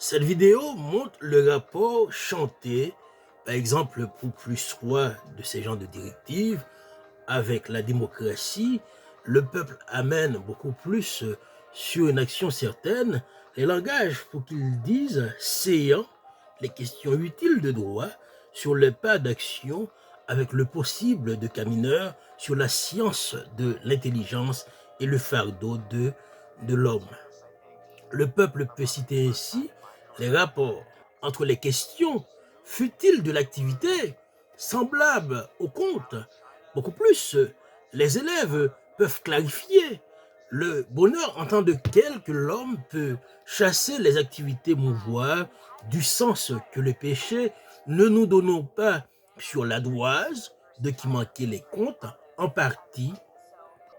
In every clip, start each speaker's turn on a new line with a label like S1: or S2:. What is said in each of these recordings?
S1: Cette vidéo montre le rapport chanté, par exemple, pour plus soit de ces genres de directives, avec la démocratie, le peuple amène beaucoup plus sur une action certaine les langages pour qu'ils disent, séant les questions utiles de droit sur le pas d'action avec le possible de cas mineurs sur la science de l'intelligence et le fardeau de l'homme. Le peuple peut citer ainsi les rapports entre les questions futiles de l'activité, semblables au conte. Beaucoup plus, les élèves peuvent clarifier le bonheur en tant de quel que l'homme peut chasser les activités mouvoir du sens que le péché ne nous donnons pas sur la doise de qui manquait les comptes en partie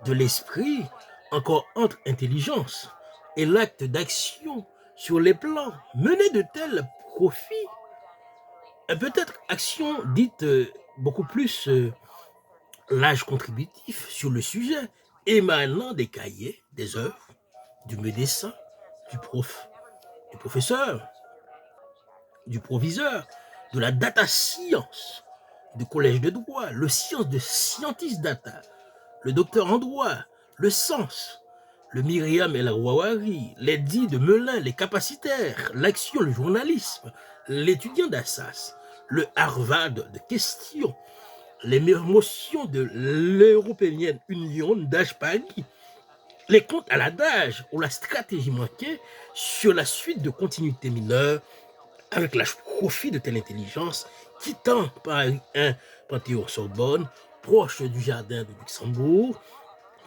S1: de l'esprit encore entre intelligence et l'acte d'action sur les plans mener de tels profits, et peut-être action dite beaucoup plus l'âge contributif sur le sujet émanant des cahiers, des œuvres, du médecin, du prof, du professeur, du proviseur, de la data science, du collège de droit, le science de scientist data, le docteur en droit, le sens, le Myriam et la Wawari, les dits de Melun, les capacitaires, l'action, le journalisme, l'étudiant d'Assas, le Harvard de questions, les motions de l'Européenne Union d'Ashpali, les comptes à l'adage ou la stratégie manquée sur la suite de continuité mineure avec l'âge profit de telle intelligence, quittant Paris 1 Panthéon-Sorbonne, proche du jardin de Luxembourg,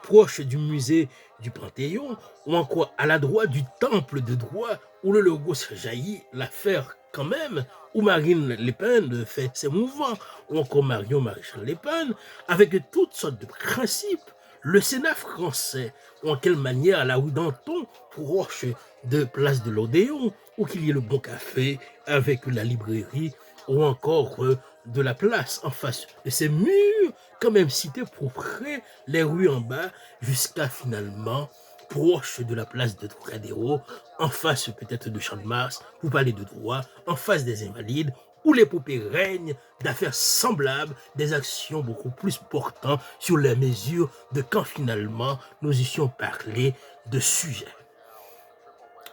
S1: proche du musée du Panthéon, ou encore à la droite du temple de droit où le logo jaillit, l'affaire quand même, où Marine Le Pen fait ses mouvements, ou encore Marion Maréchal Le Pen, avec toutes sortes de principes, le Sénat français, ou en quelle manière la rue Danton, proche de Place de l'Odéon, ou qu'il y ait le Bon Café avec la librairie, ou encore de la place en face de ces murs, quand même cités pour près, les rues en bas, jusqu'à finalement proche de la place de Trocadéro, en face peut-être de Champ de Mars, pour parler de droit, en face des Invalides, où l'épopée règne d'affaires semblables, des actions beaucoup plus portant sur les mesures de quand finalement nous eussions parlé de sujets.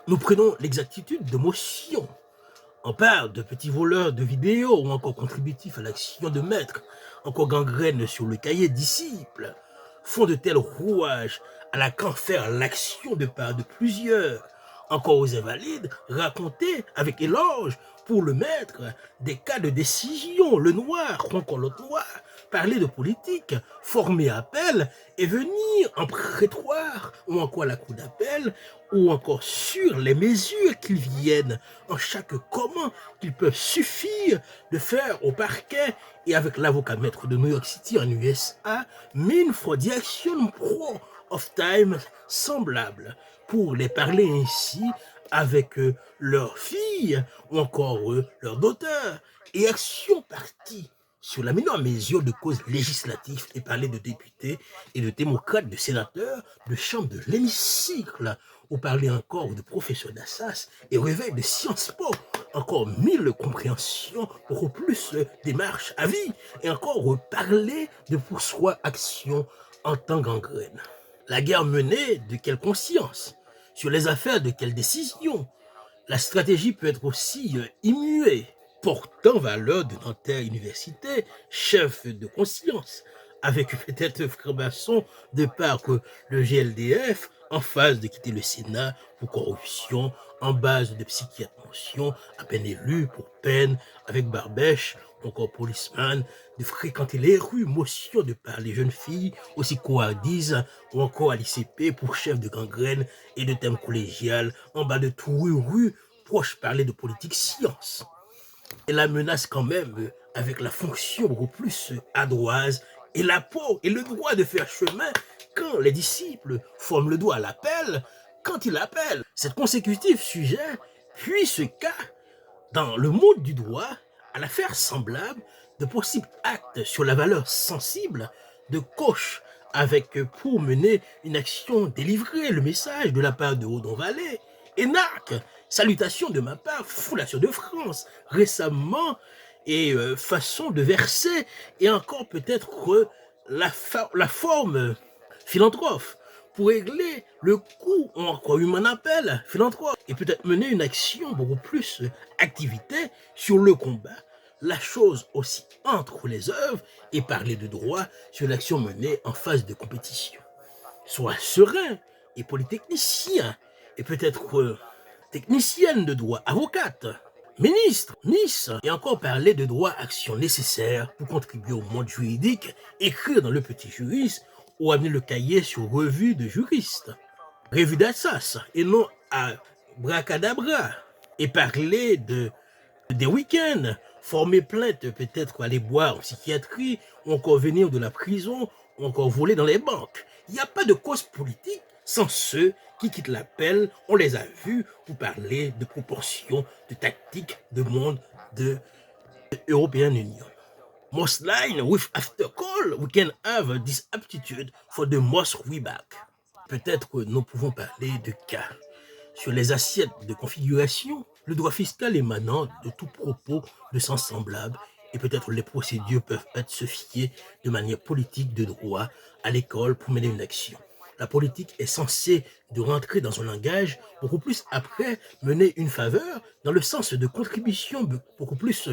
S1: Nous prenons l'exactitude de motion. On parle de petits voleurs de vidéos ou encore contributifs à l'action de maître, encore gangrène sur le cahier disciple, font de tels rouages à la qu'en faire l'action de part de plusieurs, encore aux invalides, raconter avec éloge pour le maître des cas de décision, le noir ou encore l'autre noir, parler de politique, former appel et venir en prétoire ou encore à la cour d'appel ou encore sur les mesures qu'ils viennent en chaque comment qu'ils peuvent suffire de faire au parquet et avec l'avocat maître de New York City en USA, mean for the action pro of time semblable pour les parler ainsi avec leurs filles ou encore leurs daughters et action partie sur la mineure mesure de causes législatives et parler de députés et de démocrates, de sénateurs, de chambres de l'hémicycle, ou parler encore de professeurs d'Assas et réveil de Sciences Po, encore mille compréhensions, beaucoup plus démarches à vie, et encore parler de poursuite action en tant gangrène. La guerre menée de quelle conscience? Sur les affaires de quelle décision? La stratégie peut être aussi immuée, portant valeur de Nanterre Université, chef de conscience, avec peut-être Frébasson de part que le GLDF, en phase de quitter le Sénat pour corruption, en base de psychiatre motion, à peine élu pour peine, avec Barbèche, encore policeman, de fréquenter les rues, motion de par les jeunes filles, aussi coardise, ou encore à l'ICP pour chef de gangrène et de thème collégial, en bas de tout rue, proche parler de politique science. Et la menace quand même avec la fonction beaucoup plus adroise et la peau et le droit de faire chemin quand les disciples forment le doigt à l'appel, quand ils appellent. Cette consécutive sujet, puis ce cas, dans le monde du droit, à l'affaire semblable de possibles actes sur la valeur sensible de coche avec pour mener une action délivrer le message de la part de Odon Vallée, Énarque, Salutations de ma part, Fondation de France, récemment, et façon de verser, et encore peut-être la forme philanthrope, pour régler le coût, ou encore humain appel, philanthrope, et peut-être mener une action beaucoup plus activité sur le combat, la chose aussi entre les œuvres, et parler de droit sur l'action menée en phase de compétition. Sois serein et polytechnicien, et peut-être technicienne de droit, avocate, ministre, Miss, et encore parler de droit action nécessaire pour contribuer au monde juridique, écrire dans le petit juriste ou amener le cahier sur revue de juriste. Revue d'Assas et non à bracadabra. Et parler des week-ends, former plainte, peut-être aller boire en psychiatrie, ou encore venir de la prison, ou encore voler dans les banques. Il n'y a pas de cause politique sans ceux qui quittent l'appel, on les a vus pour parler de proportions, de tactiques, de monde, de European Union. Most line with after call, we can have this aptitude for the most we back. Peut-être que nous pouvons parler de cas sur les assiettes de configuration, le droit fiscal émanant de tout propos de sens semblable, et peut-être les procédures peuvent être se fier de manière politique de droit à l'école pour mener une action. La politique est censée de rentrer dans un langage beaucoup plus après mener une faveur dans le sens de contribution beaucoup plus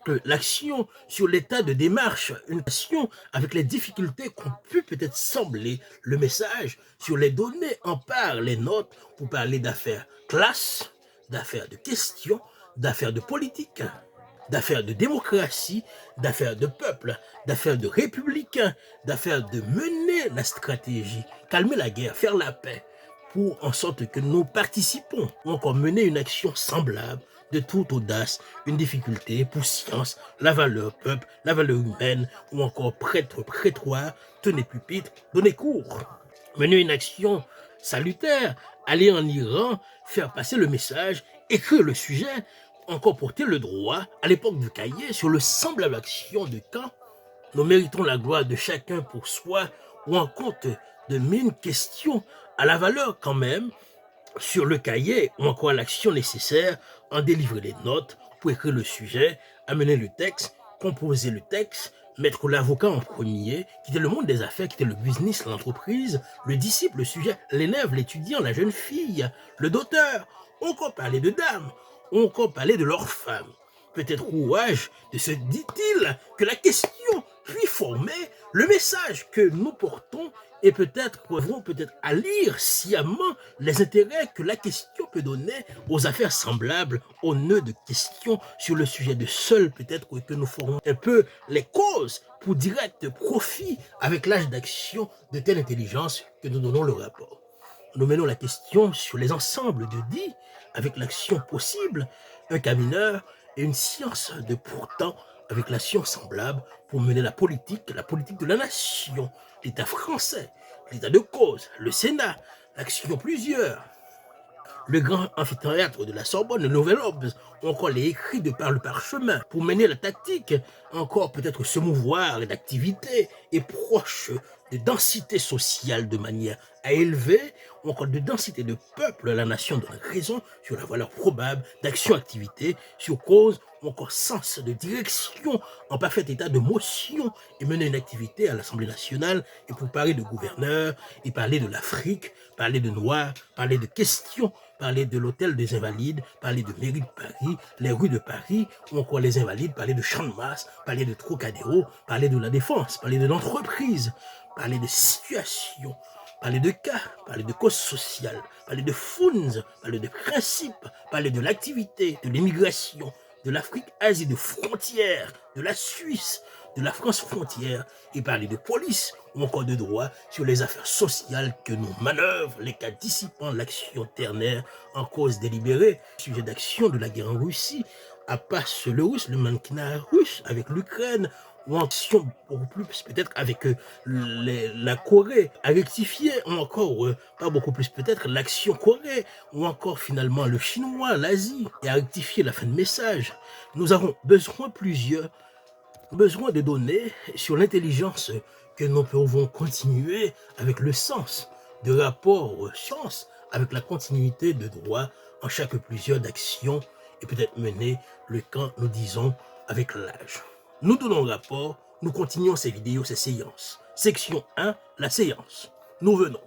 S1: que l'action sur l'état de démarche, une action avec les difficultés qu'ont pu peut-être sembler le message sur les données en part les notes pour parler d'affaires classe, d'affaires de questions, d'affaires de politique, d'affaires de démocratie, d'affaires de peuple, d'affaires de républicains, d'affaires de mener la stratégie, calmer la guerre, faire la paix, pour en sorte que nous participons ou encore mener une action semblable de toute audace, une difficulté pour science, la valeur peuple, la valeur humaine, ou encore prêtre, prétoire, tenez pupitre, donnez cours. Mener une action salutaire, aller en Iran, faire passer le message, écrire le sujet, encore porter le droit, à l'époque du cahier, sur le semblable action de quand nous méritons la gloire de chacun pour soi, ou en compte de mille questions à la valeur quand même, sur le cahier, ou encore à l'action nécessaire, en délivrer les notes, pour écrire le sujet, amener le texte, composer le texte, mettre l'avocat en premier, quitter le monde des affaires, quitter le business, l'entreprise, le disciple, le sujet, l'élève, l'étudiant, la jeune fille, le docteur, encore parler de dames, encore parler de leurs femmes. Peut-être rouage de se dit-il que la question puis former le message que nous portons et peut-être pouvons peut-être à lire sciemment les intérêts que la question peut donner aux affaires semblables, aux nœuds de questions sur le sujet de seul peut-être que nous ferons un peu les causes pour direct profit avec l'âge d'action de telle intelligence que nous donnons le rapport. Nous menons la question sur les ensembles de dits avec l'action possible, un cas mineur et une science de pourtant avec l'action semblable pour mener la politique de la nation, l'État français, l'État de cause, le Sénat, l'action plusieurs, le grand amphithéâtre de la Sorbonne, le Nouvel Obs, ou encore les écrits de par le parchemin, pour mener la tactique, encore peut-être se mouvoir d'activité et proche de densité sociale de manière à élever, ou encore de densité de peuple, la nation donne raison sur la valeur probable d'action-activité, sur cause ou encore sens de direction en parfait état de motion et mener une activité à l'Assemblée nationale et pour parler de gouverneurs et parler de l'Afrique, parler de Noirs, parler de questions, parler de l'hôtel des Invalides, parler de mairie de Paris, les rues de Paris, ou encore les Invalides, parler de Champ de Mars, parler de Trocadéro, parler de la Défense, parler de l'entreprise, parler de situation, parler de cas, parler de causes sociales, parler de funds, parler de principes, parler de l'activité, de l'immigration, de l'Afrique, Asie, de frontières, de la Suisse, de la France frontière, et parler de police ou encore de droit sur les affaires sociales que nous manœuvrent, les cas dissipant l'action ternaire en cause délibérée, sujet d'action de la guerre en Russie, à passe le russe, le mannequinat russe avec l'Ukraine, ou en action beaucoup plus peut-être avec la Corée, à rectifier, ou encore, pas beaucoup plus peut-être, l'action Corée, ou encore finalement le chinois, l'Asie, et à rectifier la fin de message. Nous avons besoin de données sur l'intelligence que nous pouvons continuer avec le sens de rapport science, avec la continuité de droit en chaque plusieurs d'actions et peut-être mener le camp, nous disons, avec l'âge. Nous donnons le rapport, nous continuons ces vidéos, ces séances. Section 1, la séance. Nous venons.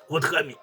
S1: Votre ami